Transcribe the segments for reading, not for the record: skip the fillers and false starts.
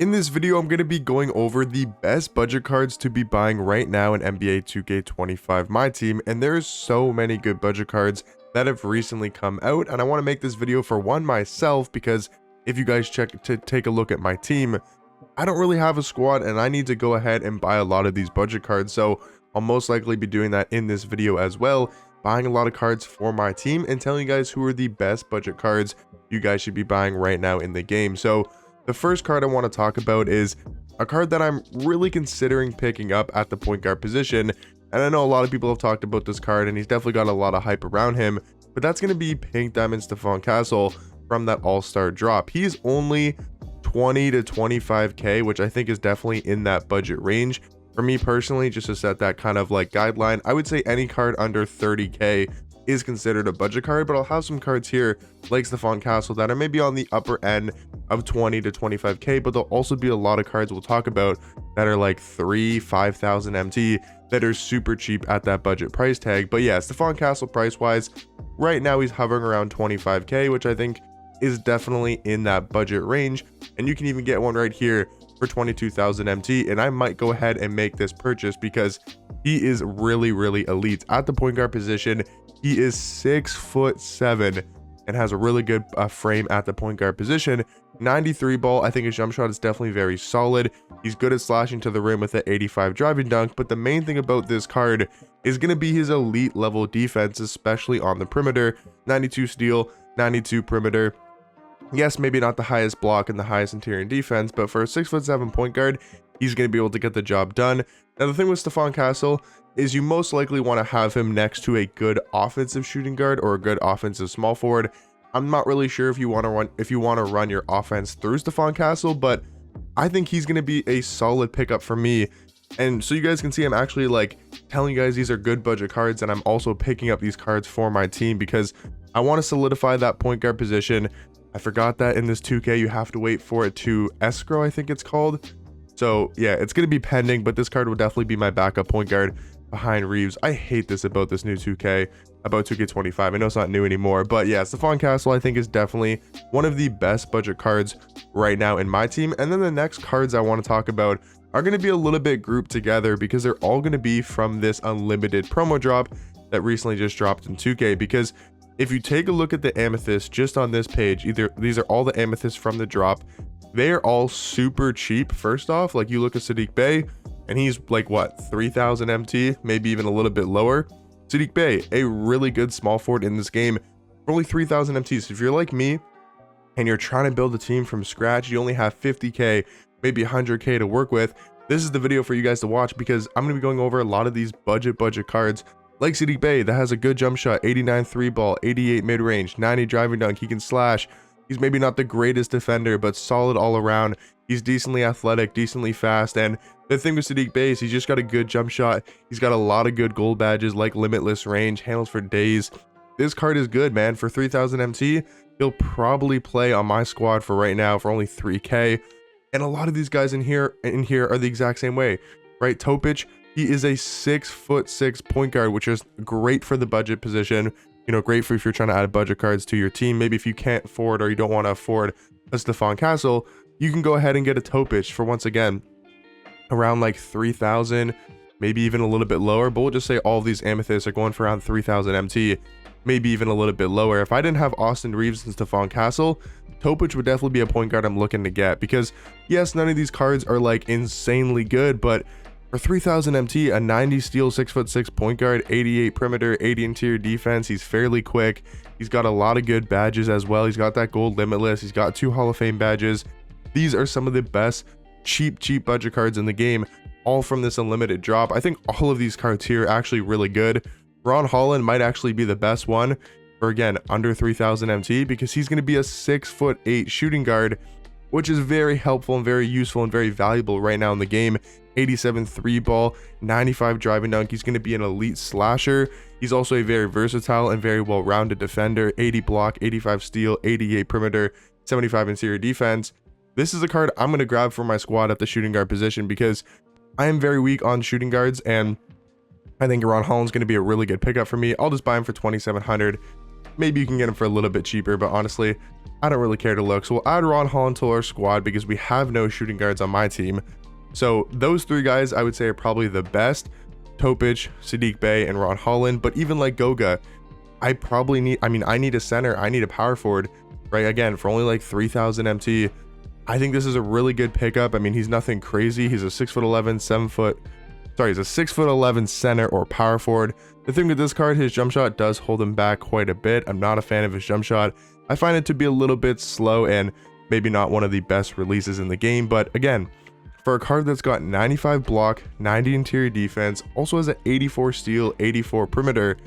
In this video, I'm going to be going over the best budget cards to be buying right now in NBA 2K25 Myteam, and there's so many good budget cards that have recently come out, and I want to make this video for one myself because if you guys take a look at my team, I don't really have a squad and I need to go ahead and buy a lot of these budget cards, so I'll most likely be doing that in this video as well, buying a lot of cards for my team and telling you guys who are the best budget cards you guys should be buying right now in the game. So the first card I want to talk about is a card that I'm really considering picking up at the point guard position, and I know a lot of people have talked about this card and he's definitely got a lot of hype around him, but that's going to be Pink Diamond Stephon Castle from that all-star drop. He's only 20 to 25k, which I think is definitely in that budget range. For me personally, just to set that kind of like guideline, I would say any card under 30k is considered a budget card, but I'll have some cards here like Stephon Castle that are maybe on the upper end of 20 to 25k, but there'll also be a lot of cards we'll talk about that are like 5,000 MT that are super cheap at that budget price tag. But yeah, Stephon Castle price wise, right now he's hovering around 25k, which I think is definitely in that budget range, and you can even get one right here for 22,000 MT, and I might go ahead and make this purchase because he is really elite at the point guard position. He is 6'7" and has a really good frame at the point guard position. 93 ball. I think his jump shot is definitely very solid. He's good at slashing to the rim with an 85 driving dunk, but the main thing about this card is going to be his elite level defense, especially on the perimeter. 92 steal, 92 perimeter. Yes, maybe not the highest block and the highest interior defense, but for a 6'7" point guard, he's going to be able to get the job done. Now, the thing with Stephon Castle is you most likely want to have him next to a good offensive shooting guard or a good offensive small forward. I'm not really sure if you want to run your offense through Stephon Castle, but I think he's going to be a solid pickup for me. And so you guys can see I'm actually like telling you guys these are good budget cards, and I'm also picking up these cards for my team because I want to solidify that point guard position. I forgot that in this 2K you have to wait for it to escrow, I think it's called. So yeah, it's going to be pending, but this card will definitely be my backup point guard behind Reeves. I hate this about this new 2K, about 2K25. I know it's not new anymore, but yeah, Stephon Castle I think is definitely one of the best budget cards right now in my team. And then the next cards I want to talk about are going to be a little bit grouped together because they're all going to be from this unlimited promo drop that recently just dropped in 2K. Because if you take a look at the amethyst just on this page, these are all the amethysts from the drop. They are all super cheap. First off, like you look at Saddiq Bey and he's like what, 3,000 MT, maybe even a little bit lower. Saddiq Bey, a really good small forward in this game, for only 3,000 MT. So if you're like me and you're trying to build a team from scratch, you only have 50k, maybe 100k to work with, this is the video for you guys to watch because I'm going to be going over a lot of these budget cards like Saddiq Bey that has a good jump shot, 89 3 ball, 88 mid range, 90 driving dunk. He can slash. He's maybe not the greatest defender, but solid all around. He's decently athletic, decently fast, and the thing with Saddiq Bey is he's just got a good jump shot. He's got a lot of good gold badges like limitless range, handles for days. This card is good, man. For 3,000 MT, he'll probably play on my squad for right now for only 3k. And a lot of these guys in here are the exact same way, right? Topic, he is a 6'6" point guard, which is great for the budget position. You know, great for if you're trying to add budget cards to your team. Maybe if you can't afford or you don't want to afford a Stephon Castle, you can go ahead and get a Topic for, once again, around like 3,000, maybe even a little bit lower. But we'll just say all of these amethysts are going for around 3,000 MT, maybe even a little bit lower. If I didn't have Austin Reeves and Stephon Castle, Topic would definitely be a point guard I'm looking to get because yes, none of these cards are like insanely good, but for 3,000 MT, a 90 steal, 6'6" point guard, 88 perimeter, 80 interior defense. He's fairly quick. He's got a lot of good badges as well. He's got that gold limitless. He's got 2 Hall of Fame badges. These are some of the best cheap budget cards in the game, all from this unlimited drop. I think all of these cards here are actually really good. Ron Holland might actually be the best one for, again, under 3,000 MT because he's going to be a 6'8" shooting guard, which is very helpful and very useful and very valuable right now in the game. 87 3 ball, 95 driving dunk. He's going to be an elite slasher. He's also a very versatile and very well-rounded defender. 80 block, 85 steal, 88 perimeter, 75 interior defense. This is a card I'm going to grab for my squad at the shooting guard position because I am very weak on shooting guards, and I think Ron Holland's going to be a really good pickup for me. I'll just buy him for 2,700. maybe you can get him for a little bit cheaper, but honestly, I don't really care to look. So we'll add Ron Holland to our squad because we have no shooting guards on my team. So those three guys I would say are probably the best: Topic, Sadiq Bey, and Ron Holland. But even like Goga, I need a center, I need a power forward, right? Again, for only like 3,000 MT, I think this is a really good pickup. I mean, he's nothing crazy. He's a 6'11", he's a 6'11" center or power forward. The thing with this card, his jump shot does hold him back quite a bit. I'm not a fan of his jump shot. I find it to be a little bit slow and maybe not one of the best releases in the game. But again, for a card that's got 95 block, 90 interior defense, also has an 84 steal, 84 perimeter,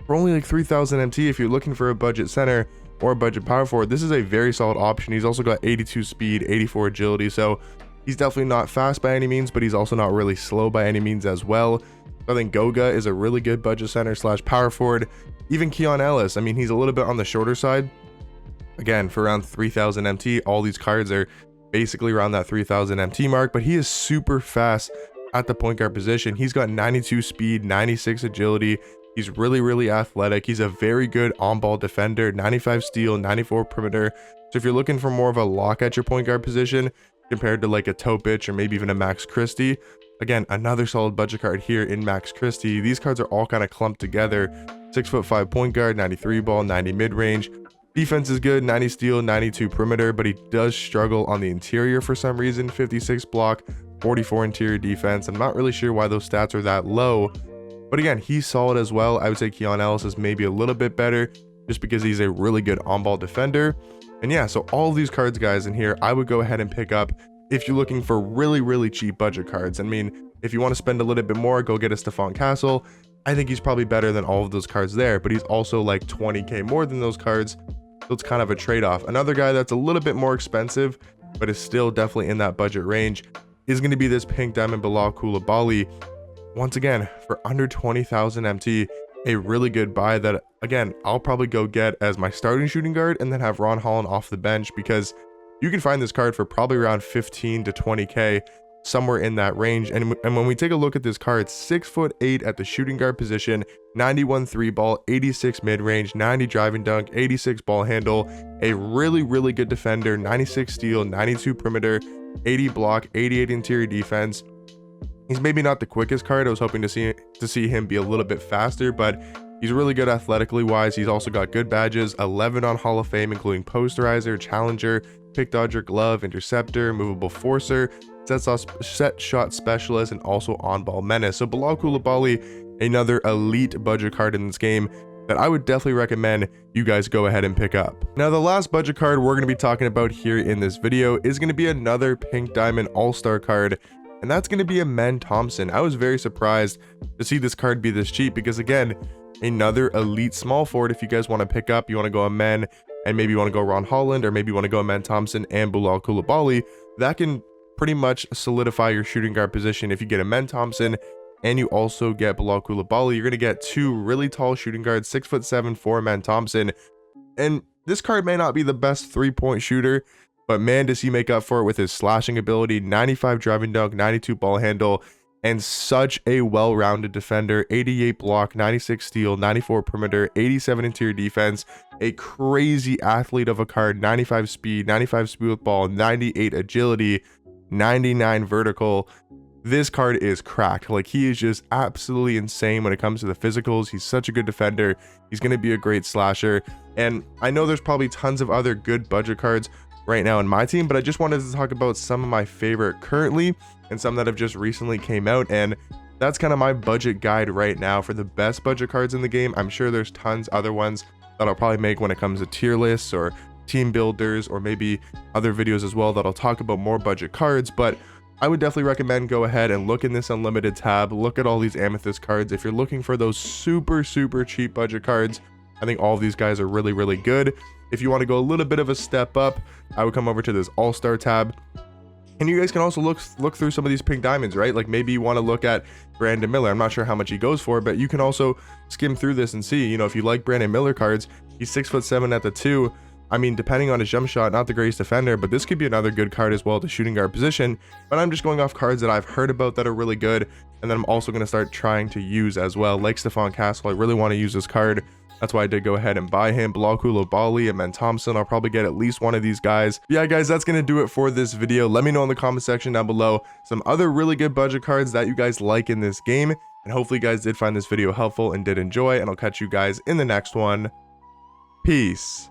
for only like 3,000 MT, if you're looking for a budget center or a budget power forward, this is a very solid option. He's also got 82 speed, 84 agility, so he's definitely not fast by any means, but he's also not really slow by any means as well. I think Goga is a really good budget center slash power forward. Even Keon Ellis, I mean, he's a little bit on the shorter side. Again, for around 3,000 MT, all these cards are basically around that 3,000 MT mark, but he is super fast at the point guard position. He's got 92 speed, 96 agility. He's really athletic. He's a very good on-ball defender, 95 steal, 94 perimeter. So if you're looking for more of a lock at your point guard position compared to like a Topic or maybe even a Max Christie, again, another solid budget card here in Max Christie. These cards are all kind of clumped together. 6'5" point guard, 93 ball, 90 mid-range. Defense is good, 90 steal, 92 perimeter, but he does struggle on the interior for some reason. 56 block, 44 interior defense. I'm not really sure why those stats are that low. But again, he's solid as well. I would say Keon Ellis is maybe a little bit better just because he's a really good on-ball defender. And yeah, so all of these cards, guys, in here, I would go ahead and pick up if you're looking for really cheap budget cards. I mean, if you want to spend a little bit more, go get a Stephon Castle. I think he's probably better than all of those cards there, but he's also like 20k more than those cards. So it's kind of a trade-off. Another guy that's a little bit more expensive, but is still definitely in that budget range, is going to be this pink diamond Bilal Coulibaly. Once again, for under 20,000 MT, a really good buy that, again, I'll probably go get as my starting shooting guard and then have Ron Holland off the bench, because you can find this card for probably around 15 to 20k, somewhere in that range. And when we take a look at this card, 6'8" at the shooting guard position, 91 3 ball, 86 mid-range, 90 driving dunk, 86 ball handle, a really good defender, 96 steal, 92 perimeter, 80 block, 88 interior defense. He's maybe not the quickest card. I was hoping to see him be a little bit faster, but he's really good athletically wise. He's also got good badges, 11 on Hall of Fame, including posterizer, challenger, pick dodger, glove, interceptor, movable forcer, set shot specialist, and also on ball menace. So Bilal Coulibaly, another elite budget card in this game that I would definitely recommend you guys go ahead and pick up. Now, the last budget card we're going to be talking about here in this video is going to be another pink diamond all-star card, and that's going to be a Men Thompson. I was very surprised to see this card be this cheap because, again, another elite small forward. If you guys want to pick up, you want to go a Men and maybe you want to go Ron Holland, or maybe you want to go a Men Thompson and Bilal Coulibaly, that can pretty much solidify your shooting guard position. If you get a Men Thompson and you also get Bilal Coulibaly, you're going to get two really tall shooting guards, 6'7" for Men Thompson. And this card may not be the best three-point shooter, but man, does he make up for it with his slashing ability, 95 driving dunk, 92 ball handle, and such a well-rounded defender, 88 block, 96 steal, 94 perimeter, 87 interior defense, a crazy athlete of a card, 95 speed, 95 speed with ball, 98 agility, 99 vertical. This card is cracked. Like, he is just absolutely insane when it comes to the physicals. He's such a good defender. He's going to be a great slasher. And I know there's probably tons of other good budget cards right now in my team, but I just wanted to talk about some of my favorite currently and some that have just recently came out, and that's kind of my budget guide right now for the best budget cards in the game. I'm sure there's tons other ones that I'll probably make when it comes to tier lists or team builders, or maybe other videos as well that I'll talk about more budget cards, but I would definitely recommend go ahead and look in this unlimited tab, look at all these amethyst cards. If you're looking for those super cheap budget cards, I think all of these guys are really good. If you want to go a little bit of a step up, I would come over to this all-star tab, and you guys can also look through some of these pink diamonds, right? Like, maybe you want to look at Brandon Miller. I'm not sure how much he goes for, but you can also skim through this and see, you know, if you like Brandon Miller cards, he's 6'7" at the 2. I mean, depending on his jump shot, not the greatest defender, but this could be another good card as well to shooting guard position. But I'm just going off cards that I've heard about that are really good, and then I'm also going to start trying to use as well, like Stephon Castle. I really want to use this card That's why I did go ahead and buy him. Bilal Coulibaly and then Thompson. I'll probably get at least one of these guys. But yeah, guys, that's going to do it for this video. Let me know in the comment section down below some other really good budget cards that you guys like in this game. And hopefully you guys did find this video helpful and did enjoy. And I'll catch you guys in the next one. Peace.